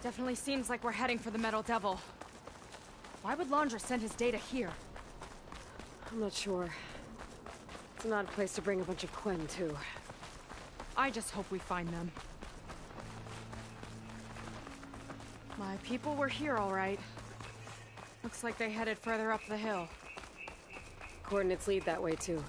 Definitely seems like we're heading for the Metal Devil. Why would Laundra send his data here? I'm not sure. It's an odd place to bring a bunch of Quen, too. I just hope we find them. My people were here, all right. Looks like they headed further up the hill. Coordinates lead that way, too.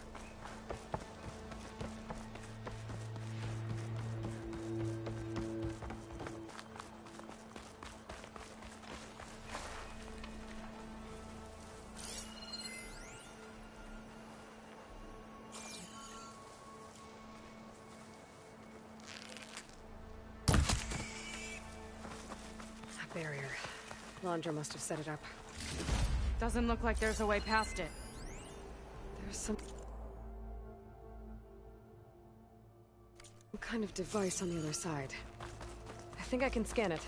That barrier. Laundra must have set it up. Doesn't look like there's a way past it. There's some kind of device on the other side. I think I can scan it.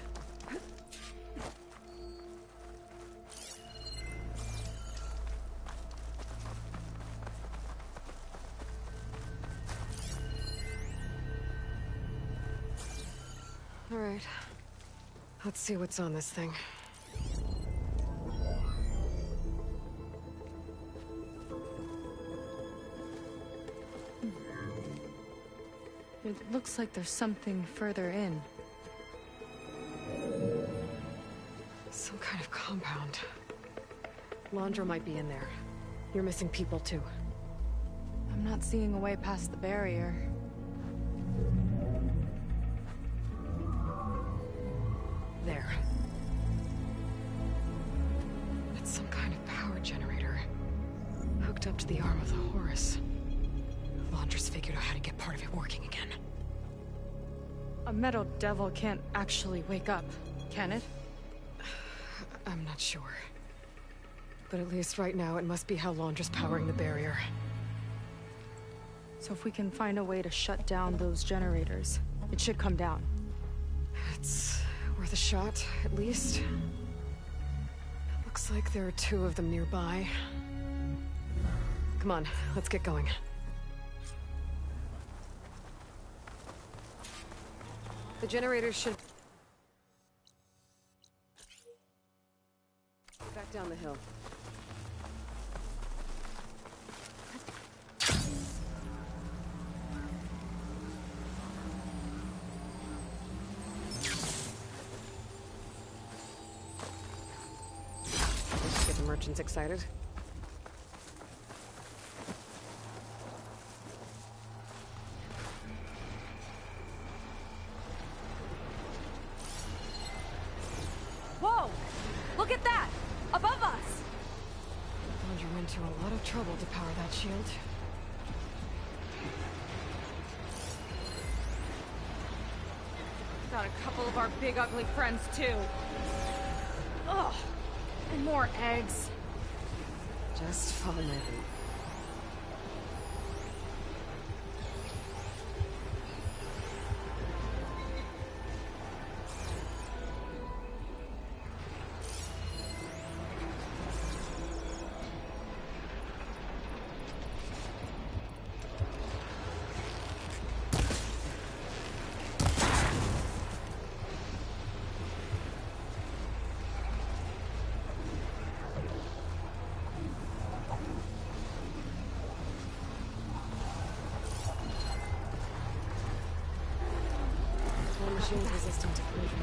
All right. Let's see what's on this thing. It looks like there's something further in. Some kind of compound. Laundra might be in there. You're missing people, too. I'm not seeing a way past the barrier. There. It's some kind of power generator. Hooked up to the arm of the Horus. Laundra's figured out how to get part of it working again. A Metal Devil can't actually wake up, can it? I'm not sure. But at least right now, it must be how Laundra's powering the barrier. So if we can find a way to shut down those generators, it should come down. It's worth a shot, at least. Looks like there are 2 of them nearby. Come on, let's get going. The generators should... back down the hill. Let's get the merchants excited. Whoa! Look at that! Above us! Laundra went to a lot of trouble to power that shield. Got a couple of our big ugly friends, too. Ugh! And more eggs. Just follow my lead. Machines resistant to collision.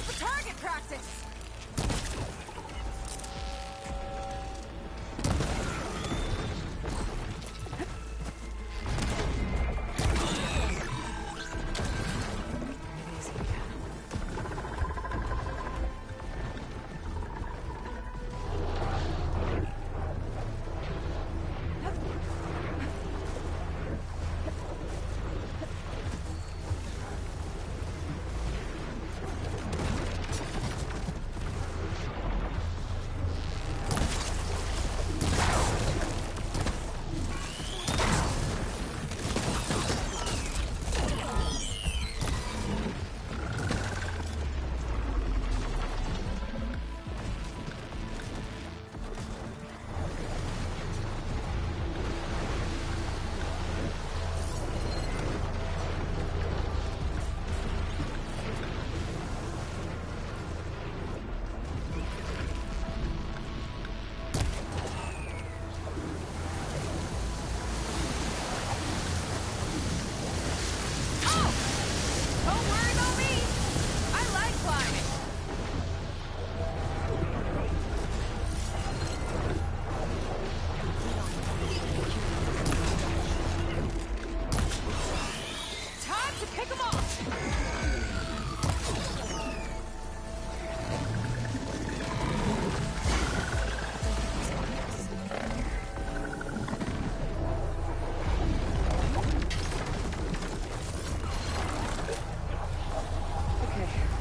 just for target practice!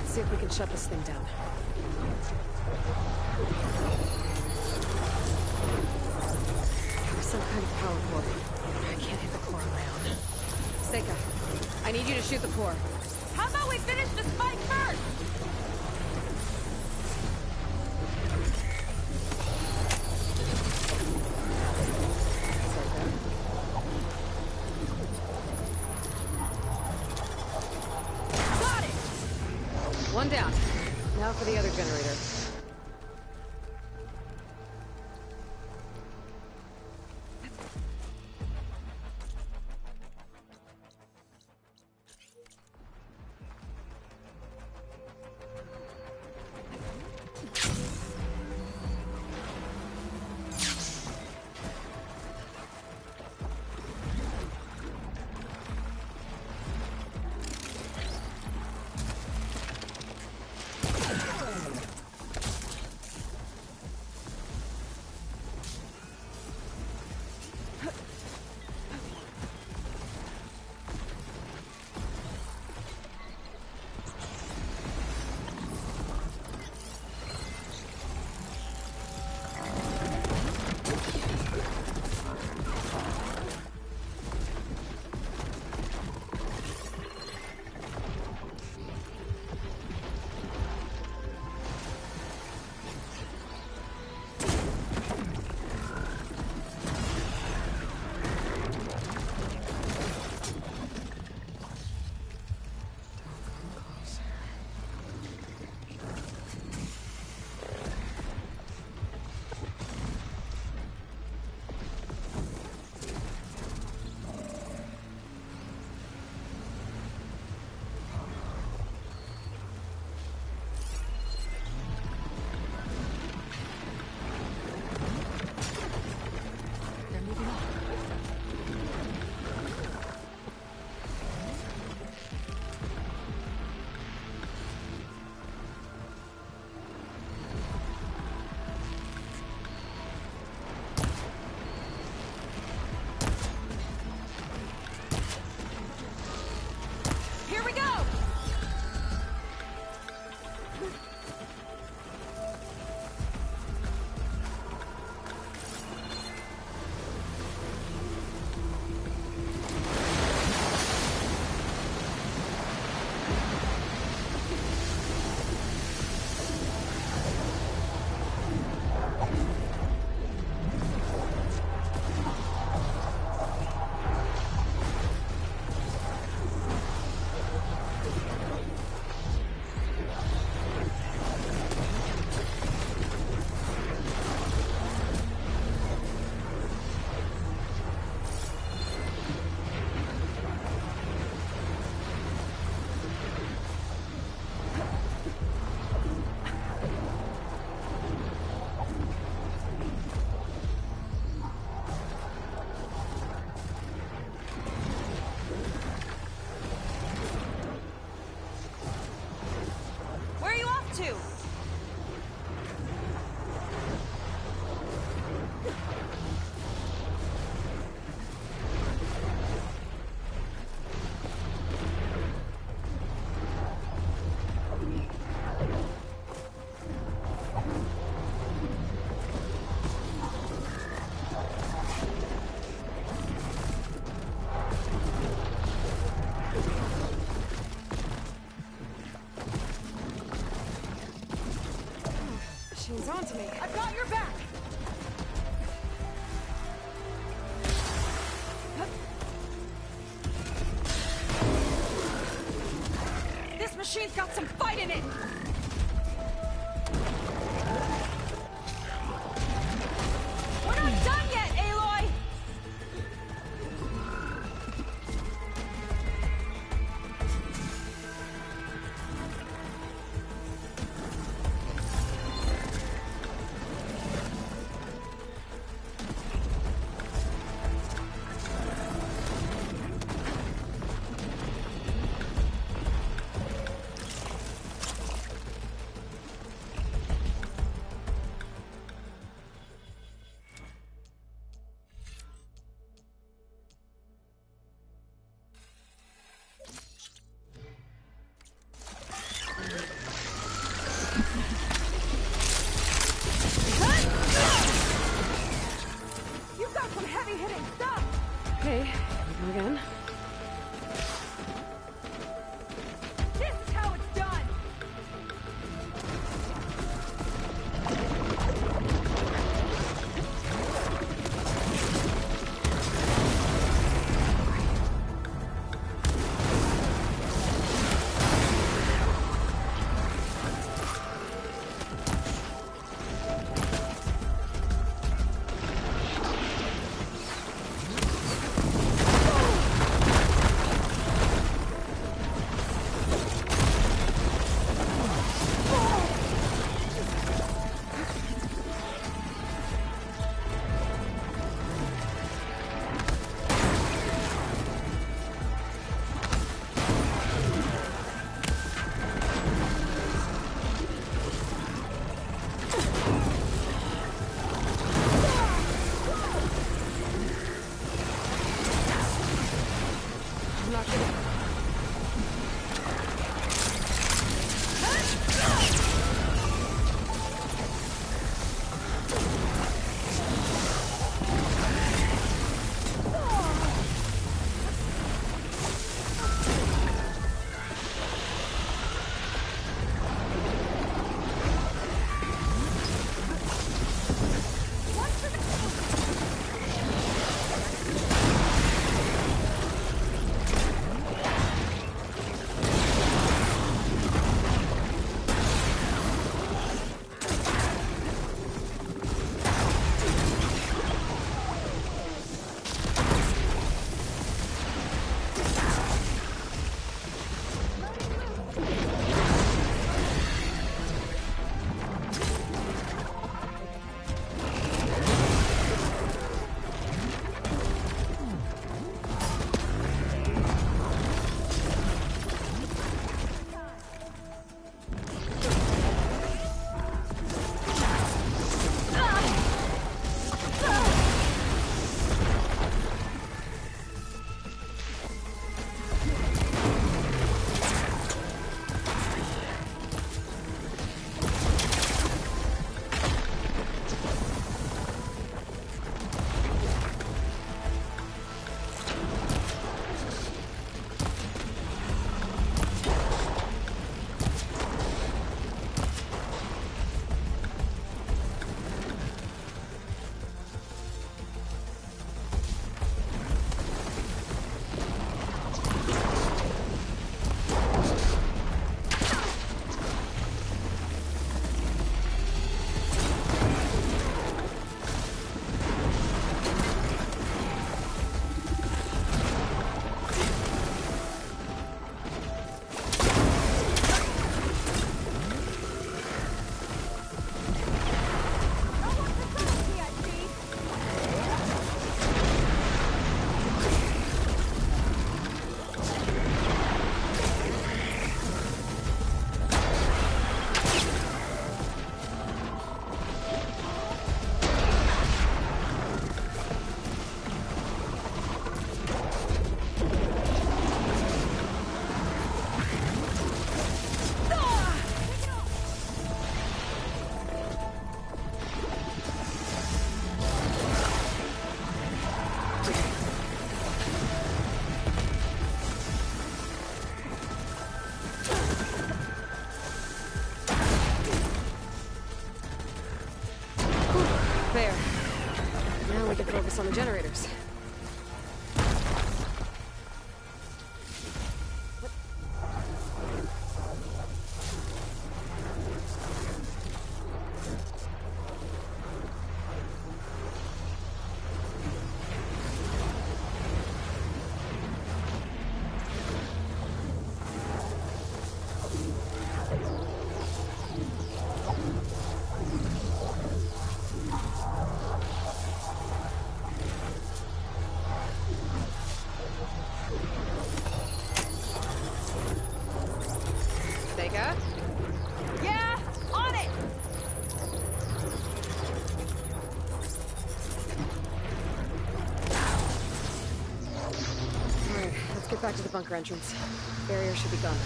See if we can shut this thing down. There's some kind of power cord. I can't hit the core on my own. Seika, I need you to shoot the core. How about we finish this fight first? One down. Now for the other generator. too. She's onto me. I've got your back! This machine's got some fight in it! We're not done yet, Aloy! focus on the generators. Vega? Yeah, on it! Alright, let's get back to the bunker entrance. Barrier should be gone.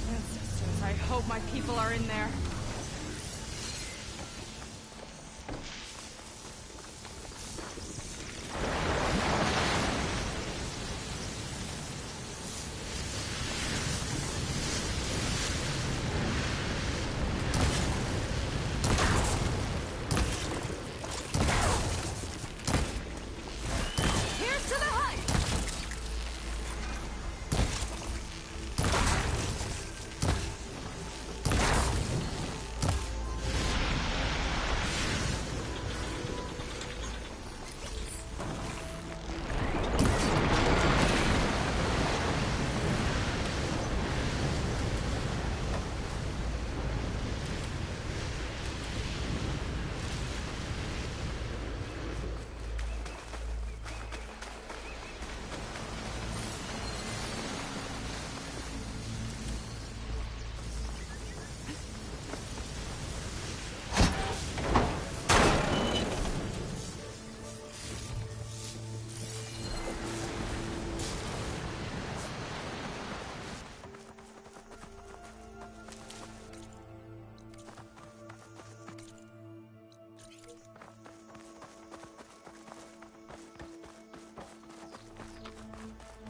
Ancestors, I hope my people are in there. Here's to the hut!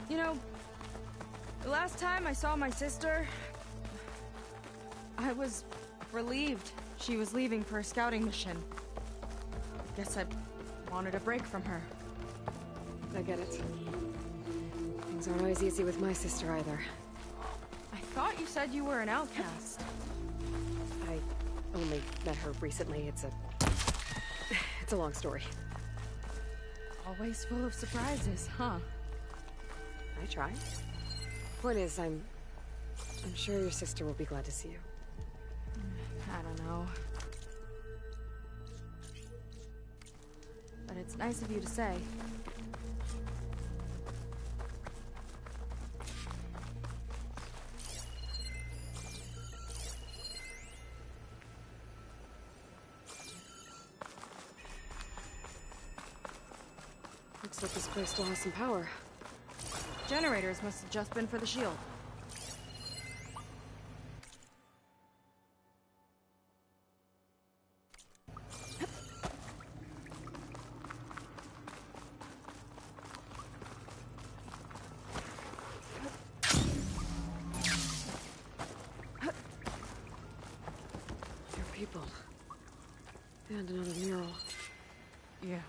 You know, the last time I saw my sister, I was relieved she was leaving for a scouting mission. Guess I wanted a break from her. I get it. Things aren't always easy with my sister either. I thought you said you were an outcast. I only met her recently. It's a long story. Always full of surprises, huh? I try. Point is, I'm sure your sister will be glad to see you. I don't know. But it's nice of you to say. Looks like this place still has some power. Generators must have just been for the shield. Your people. And another mural. Yeah.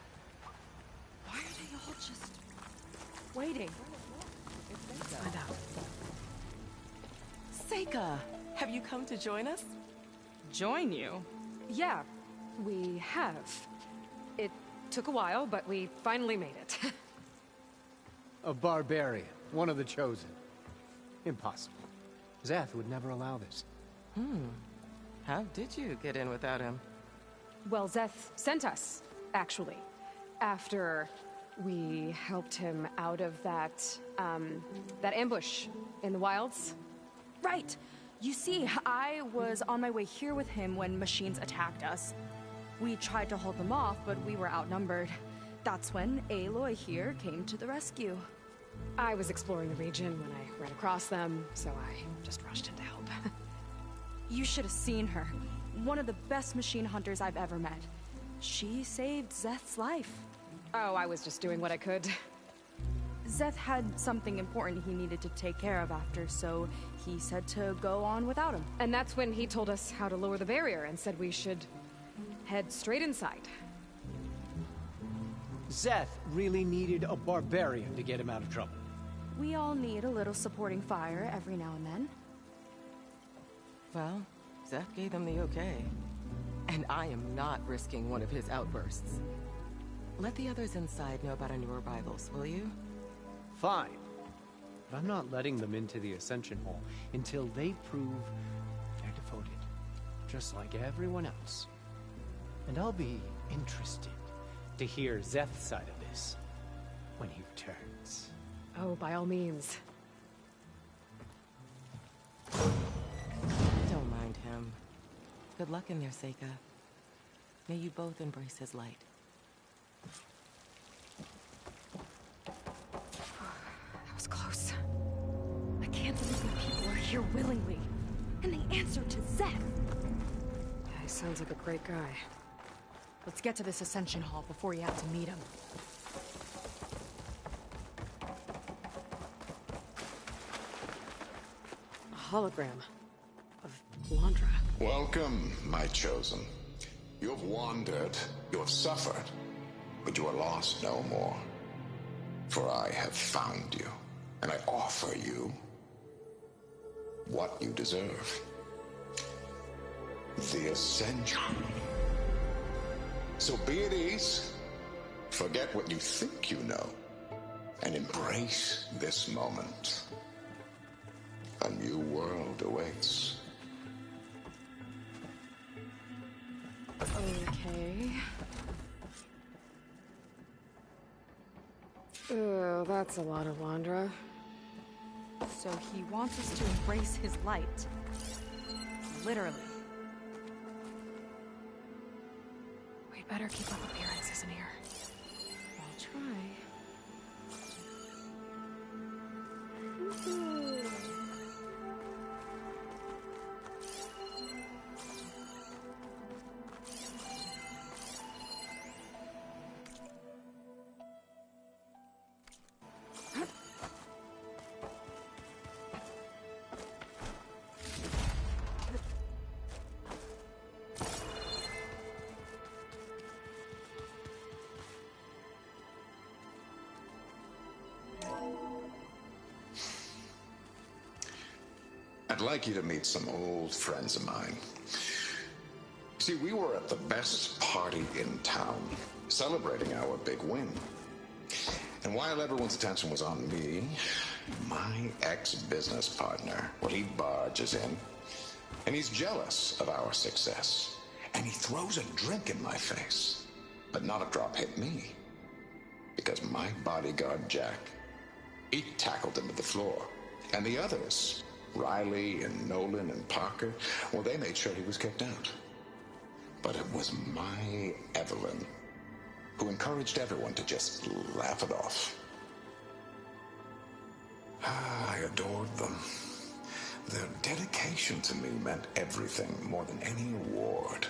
Why are they all just waiting? Find out. Seika, have you come to join us? Join you? Yeah, we have. It took a while, but we finally made it. A barbarian, one of the chosen. Impossible. Zeth would never allow this. How did you get in without him? Well, Zeth sent us, actually. After we helped him out of that ambush in the wilds. Right! You see, I was on my way here with him when machines attacked us. We tried to hold them off, but we were outnumbered. That's when Aloy here came to the rescue. I was exploring the region when I ran across them, so I just rushed in to help. You should have seen her. One of the best machine hunters I've ever met. She saved Zeth's life. Oh, I was just doing what I could. Zeth had something important he needed to take care of after, so he said to go on without him. And that's when he told us how to lower the barrier and said we should head straight inside. Zeth really needed a barbarian to get him out of trouble. We all need a little supporting fire every now and then. Well, Zeth gave them the okay. And I am not risking one of his outbursts. Let the others inside know about our new arrivals, will you? Fine. But I'm not letting them into the Ascension Hall until they prove they're devoted. Just like everyone else. And I'll be interested to hear Zeth's side of this when he returns. Oh, by all means. Don't mind him. Good luck in there, Seika. May you both embrace his light. That was close. I can't believe the people are here willingly. And they answered to Zeth. Yeah, he sounds like a great guy. Let's get to this Ascension Hall before you have to meet him. A hologram of Londra. Welcome, my chosen. You have wandered, you have suffered, but you are lost no more. For I have found you, and I offer you what you deserve. The Ascension. So be at ease, forget what you think you know, and embrace this moment. A new world awaits. Okay. Oh, that's a lot of Londra. So he wants us to embrace his light. Literally. We better keep up appearances in here. I'll try. I'd like you to meet some old friends of mine. See, we were at the best party in town, celebrating our big win. And while everyone's attention was on me, my ex-business partner, well, he barges in, and he's jealous of our success. And he throws a drink in my face, but not a drop hit me. Because my bodyguard, Jack, he tackled him to the floor. And the others, Riley and Nolan and Parker, well, they made sure he was kicked out. But it was my Evelyn who encouraged everyone to just laugh it off. I adored them. Their dedication to me meant everything, more than any award.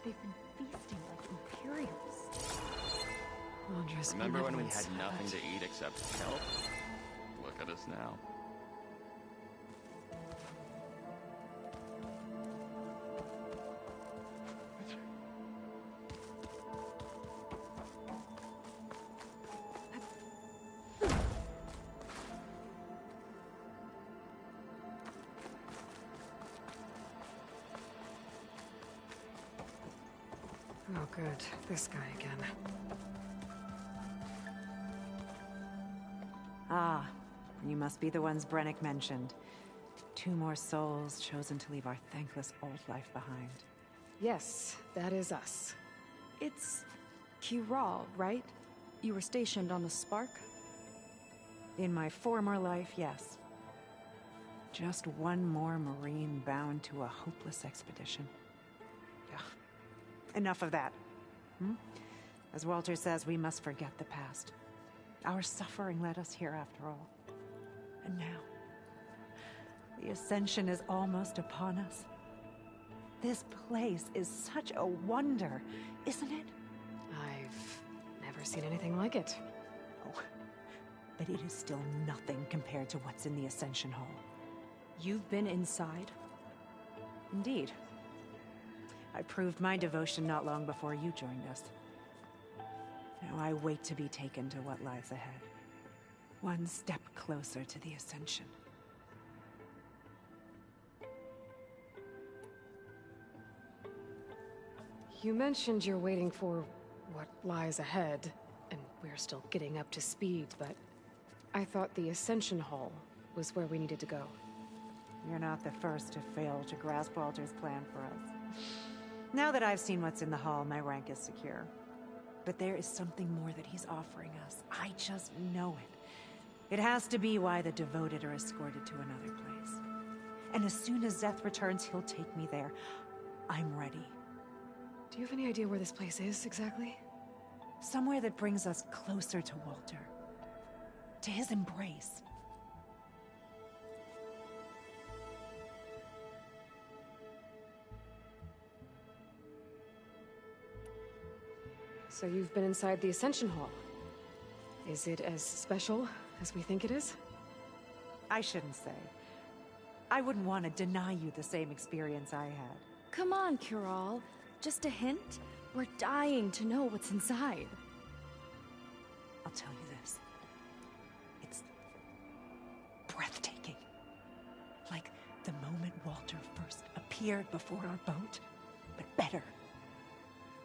They've been feasting like Imperials. Londra's Remember when we benevolence. had nothing to eat except kelp? Look at us now. Oh, good. This guy again. Ah, you must be the ones Brennick mentioned. 2 more souls chosen to leave our thankless old life behind. Yes, that is us. It's Kiral, right? You were stationed on the Spark? In my former life, yes. Just one more Marine bound to a hopeless expedition. Ugh. Enough of that. As Walter says, we must forget the past. Our suffering led us here after all. And now, the Ascension is almost upon us. This place is such a wonder, isn't it? I've never seen anything like it. Oh, but it is still nothing compared to what's in the Ascension Hall. You've been inside? Indeed. I proved my devotion not long before you joined us. Now I wait to be taken to what lies ahead. One step closer to the Ascension. You mentioned you're waiting for what lies ahead, and we're still getting up to speed, but I thought the Ascension Hall was where we needed to go. You're not the first to fail to grasp Walter's plan for us. Now that I've seen what's in the hall, my rank is secure. But there is something more that he's offering us. I just know it. It has to be why the devoted are escorted to another place. And as soon as Szeth returns, he'll take me there. I'm ready. Do you have any idea where this place is, exactly? Somewhere that brings us closer to Walter. To his embrace. So you've been inside the Ascension Hall. Is it as special as we think it is? I shouldn't say. I wouldn't want to deny you the same experience I had. Come on, Kiral. Just a hint? We're dying to know what's inside. I'll tell you this. It's breathtaking. Like the moment Walter first appeared before our boat, but better.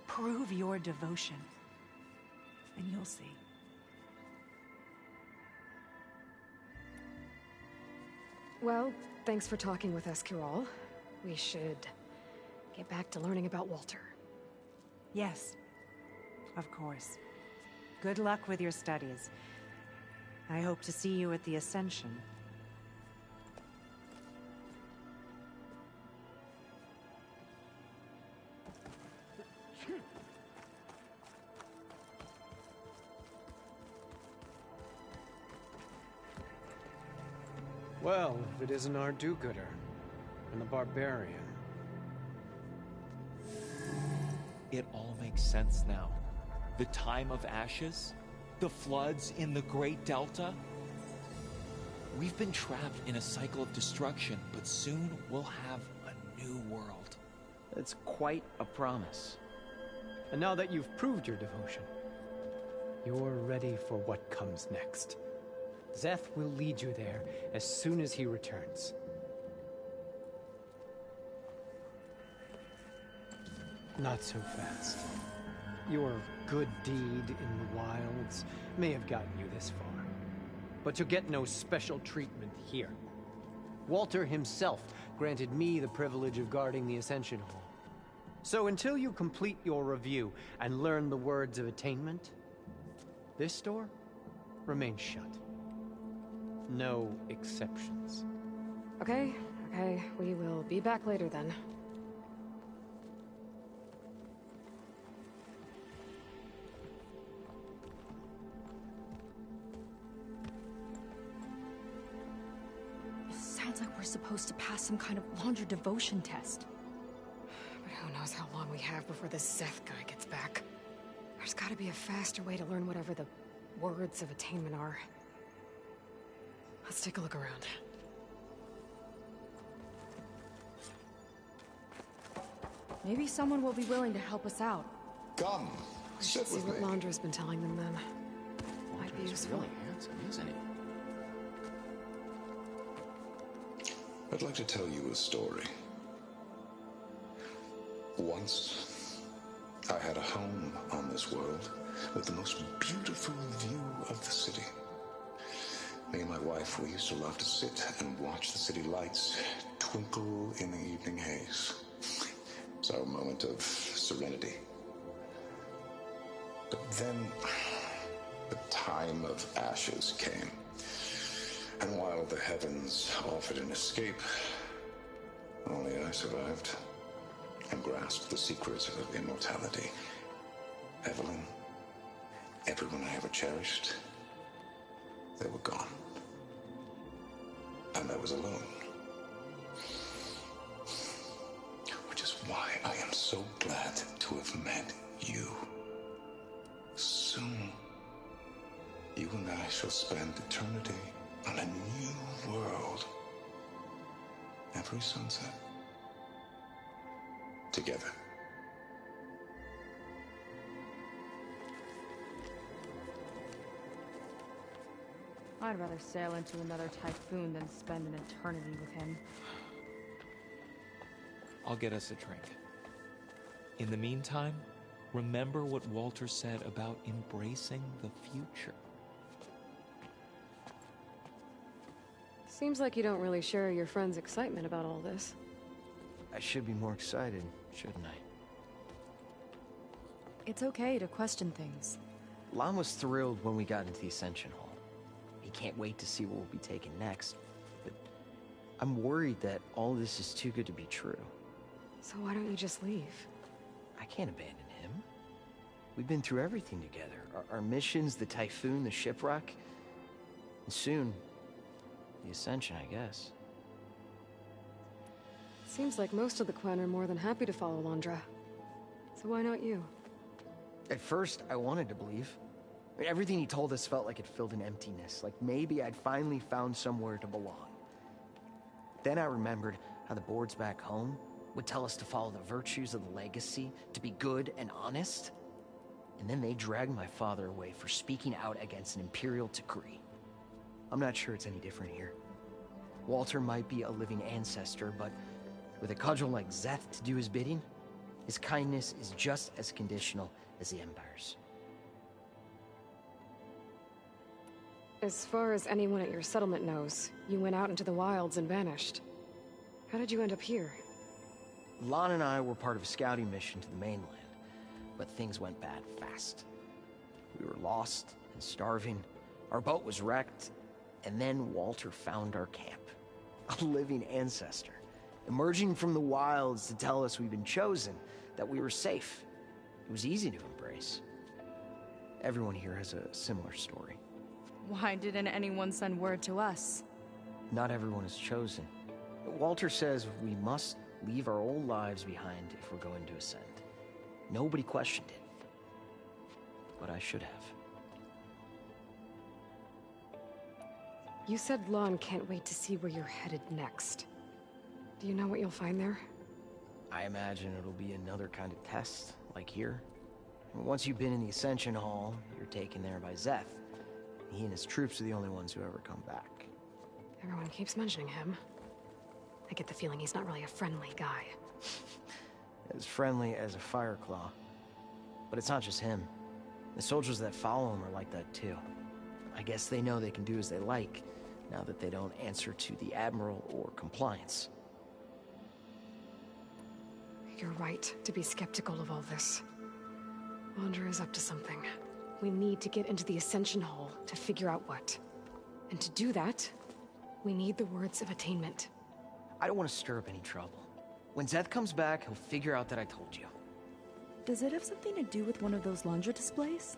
Prove your devotion, and you'll see. Well, thanks for talking with us, Kiral. We should get back to learning about Walter. Yes, of course. Good luck with your studies. I hope to see you at the Ascension. Well, if it isn't our do-gooder, and the barbarian. It all makes sense now. The time of ashes, the floods in the Great Delta. We've been trapped in a cycle of destruction, but soon we'll have a new world. It's quite a promise. And now that you've proved your devotion, you're ready for what comes next. Szeth will lead you there as soon as he returns. Not so fast. Your good deed in the wilds may have gotten you this far, but you'll get no special treatment here. Walter himself granted me the privilege of guarding the Ascension Hall. So until you complete your review and learn the words of attainment, this door remains shut. No exceptions. Okay, we will be back later then. Sounds like we're supposed to pass some kind of laundry devotion test. But who knows how long we have before this Szeth guy gets back. There's gotta be a faster way to learn whatever the words of attainment are. Let's take a look around. Maybe someone will be willing to help us out. Come, We should sit see with what me. Landra's been telling them then. Might be He's useful. really handsome, isn't he? I'd like to tell you a story. Once, I had a home on this world with the most beautiful view of the city. Me and my wife, we used to love to sit and watch the city lights twinkle in the evening haze. It's our moment of serenity. But then, the time of ashes came. And while the heavens offered an escape, only I survived and grasped the secrets of immortality. Evelyn, everyone I ever cherished, they were gone. And I was alone. Which is why I am so glad to have met you. Soon, you and I shall spend eternity on a new world. Every sunset. Together. I'd rather sail into another typhoon than spend an eternity with him. I'll get us a drink. In the meantime, remember what Walter said about embracing the future. Seems like you don't really share your friend's excitement about all this. I should be more excited, shouldn't I? It's okay to question things. Lon was thrilled when we got into the Ascension Hall. He can't wait to see what we'll be taking next. But I'm worried that all this is too good to be true. So why don't you just leave? I can't abandon him. We've been through everything together. Our missions, the Typhoon, the shipwreck. And soon, the Ascension, I guess. Seems like most of the Quen are more than happy to follow Londra. So why not you? At first, I wanted to believe. I mean, everything he told us felt like it filled an emptiness. Like maybe I'd finally found somewhere to belong. Then I remembered how the boards back home would tell us to follow the virtues of the legacy, to be good and honest. And then they dragged my father away for speaking out against an Imperial decree. I'm not sure it's any different here. Walter might be a living ancestor, but with a cudgel like Szeth to do his bidding, his kindness is just as conditional as the Empire's. As far as anyone at your settlement knows, you went out into the wilds and vanished. How did you end up here? Lon and I were part of a scouting mission to the mainland, but things went bad fast. We were lost and starving, our boat was wrecked, and then Walter found our camp. A living ancestor, emerging from the wilds to tell us we'd been chosen, that we were safe. It was easy to embrace. Everyone here has a similar story. Why didn't anyone send word to us? Not everyone is chosen. Walter says we must leave our old lives behind if we're going to ascend. Nobody questioned it. But I should have. You said Lon can't wait to see where you're headed next. Do you know what you'll find there? I imagine it'll be another kind of test, like here. Once you've been in the Ascension Hall, you're taken there by Szeth. He and his troops are the only ones who ever come back. Everyone keeps mentioning him. I get the feeling he's not really a friendly guy. As friendly as a Fireclaw. But it's not just him. The soldiers that follow him are like that too. I guess they know they can do as they like, now that they don't answer to the Admiral or compliance. You're right to be skeptical of all this. Londra is up to something. We need to get into the Ascension Hall to figure out what. And to do that, we need the words of attainment. I don't want to stir up any trouble. When Szeth comes back, he'll figure out that I told you. Does it have something to do with one of those Londra displays?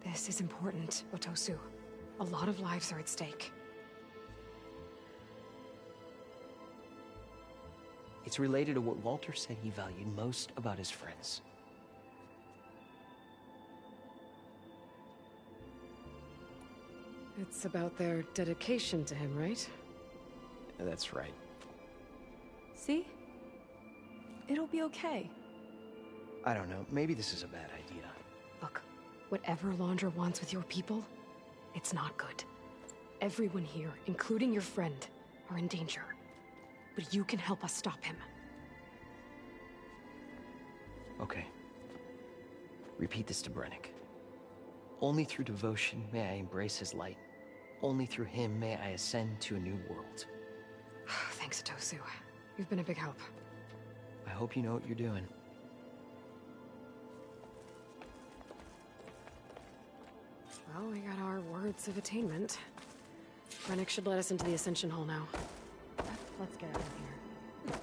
This is important, Otosu. A lot of lives are at stake. It's related to what Walter said he valued most about his friends. It's about their dedication to him, right? That's right. See? It'll be okay. I don't know. Maybe this is a bad idea. Look, whatever Londra wants with your people, it's not good. Everyone here, including your friend, are in danger. But you can help us stop him. Okay. Repeat this to Brennick. Only through devotion may I embrace his light. Only through him may I ascend to a new world. Thanks, Otosu. You've been a big help. I hope you know what you're doing. Well, we got our words of attainment. Brennick should let us into the Ascension Hall now. Let's get out of here.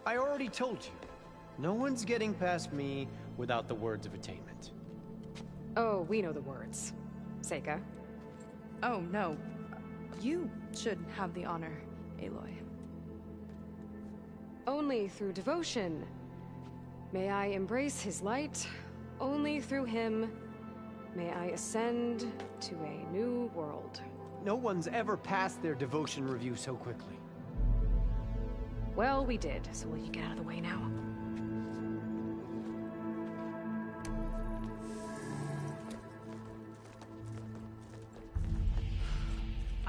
I already told you. No one's getting past me without the words of attainment. Oh, we know the words. Seika. Oh, no. You should have the honor, Aloy. Only through devotion. May I embrace his light. Only through him may I ascend to a new world. No one's ever passed their devotion review so quickly. Well, we did, so will you get out of the way now?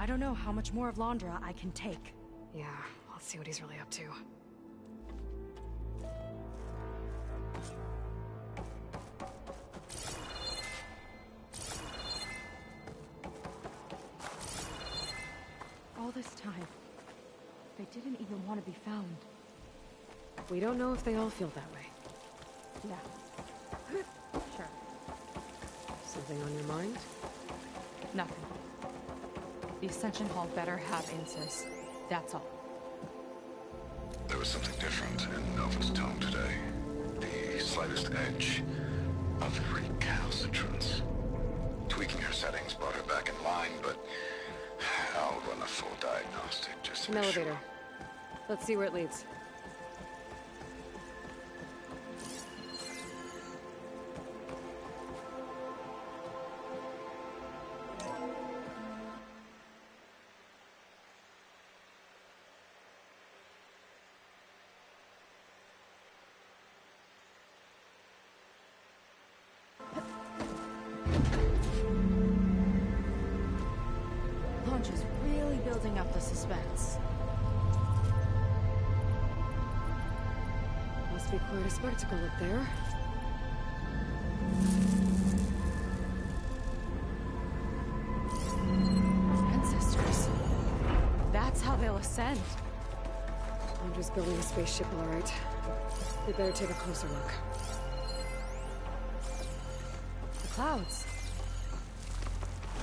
I don't know how much more of Londra I can take. Yeah, let's see what he's really up to. All this time, they didn't even want to be found. We don't know if they all feel that way. Yeah. Sure. Something on your mind? Nothing. The Ascension Hall better have answers. That's all. There was something different in Nova's tone today. The slightest edge of recalcitrance. Tweaking her settings brought her back in line, but I'll run a full diagnostic just to An be sure. elevator. Let's see where it leads. Londra's really building up the suspense. Must be quite a spectacle up there. Ancestors. That's how they'll ascend. I'm just building a spaceship, all right. We better take a closer look. The clouds.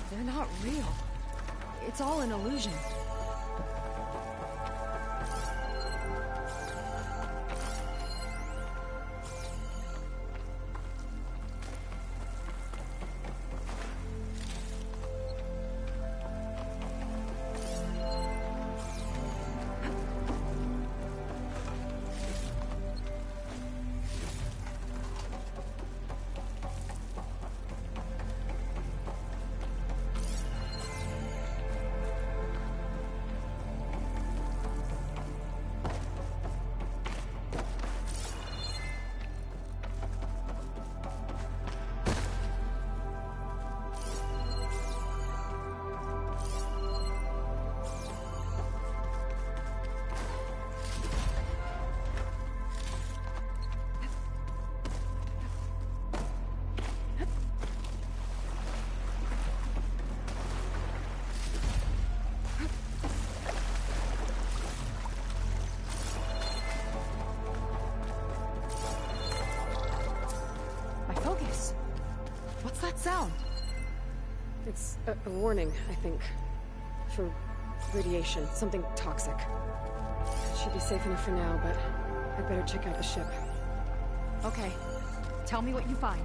They're not real. It's all an illusion. What's that sound? It's a warning, I think. For radiation, something toxic. It should be safe enough for now, but I'd better check out the ship. Okay. Tell me what you find.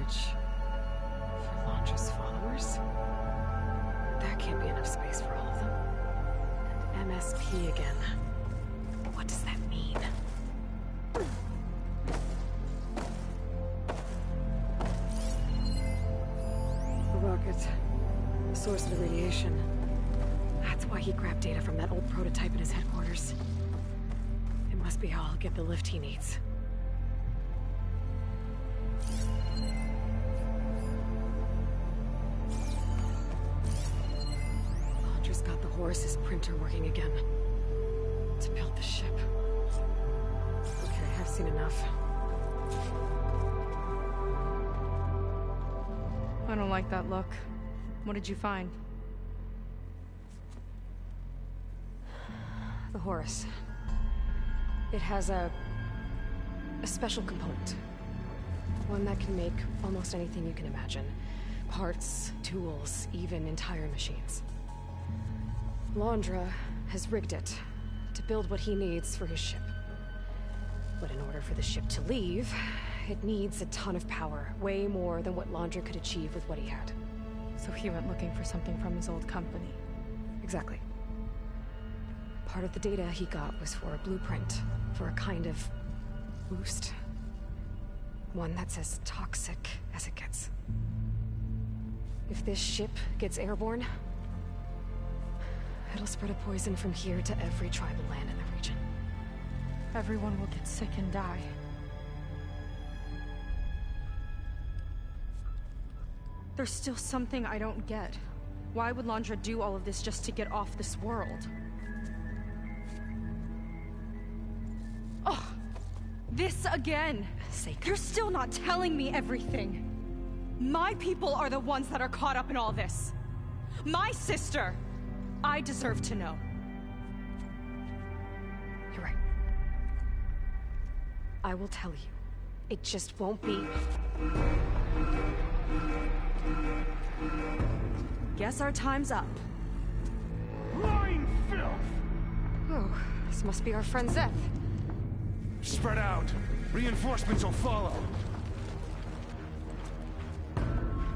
storage for Londra's followers? That can't be enough space for all of them. And MSP again. What does that mean? The rocket. The source of the radiation. That's why he grabbed data from that old prototype in his headquarters. It must be how I'll get the lift he needs. Londra's got the Horus's printer working again. To build the ship. Okay, I've seen enough. I don't like that look. What did you find? The Horus. It has a special component. One that can make almost anything you can imagine. Parts, tools, even entire machines. Londra has rigged it to build what he needs for his ship. But in order for the ship to leave, it needs a ton of power, way more than what Londra could achieve with what he had. So he went looking for something from his old company. Exactly. Part of the data he got was for a blueprint, for a kind of boost. One that's as toxic as it gets. If this ship gets airborne, it'll spread a poison from here to every tribal land in the region. Everyone will get sick and die. There's still something I don't get. Why would Londra do all of this just to get off this world? Oh, this again! Seika. You're still not telling me everything. My people are the ones that are caught up in all this. My sister! I deserve to know. You're right. I will tell you. It just won't be... Guess our time's up. Lying filth! Oh, this must be our friend Zeth. Spread out. Reinforcements will follow.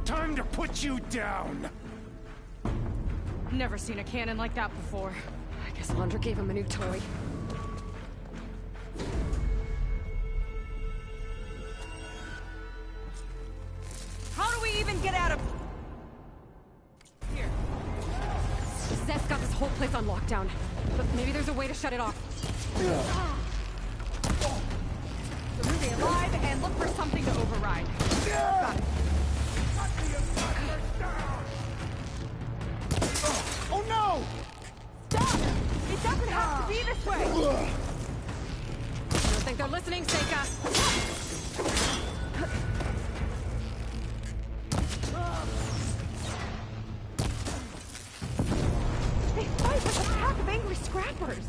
Time to put you down! Never seen a cannon like that before. I guess Londra gave him a new toy. How do we even get out of... here? Zeth's got this whole place on lockdown. But maybe there's a way to shut it off. Stay alive and look for something to override. Got it. Oh no! Stop! It doesn't have to be this way! I don't think they're listening, Seika. They fight like a pack of angry scrappers.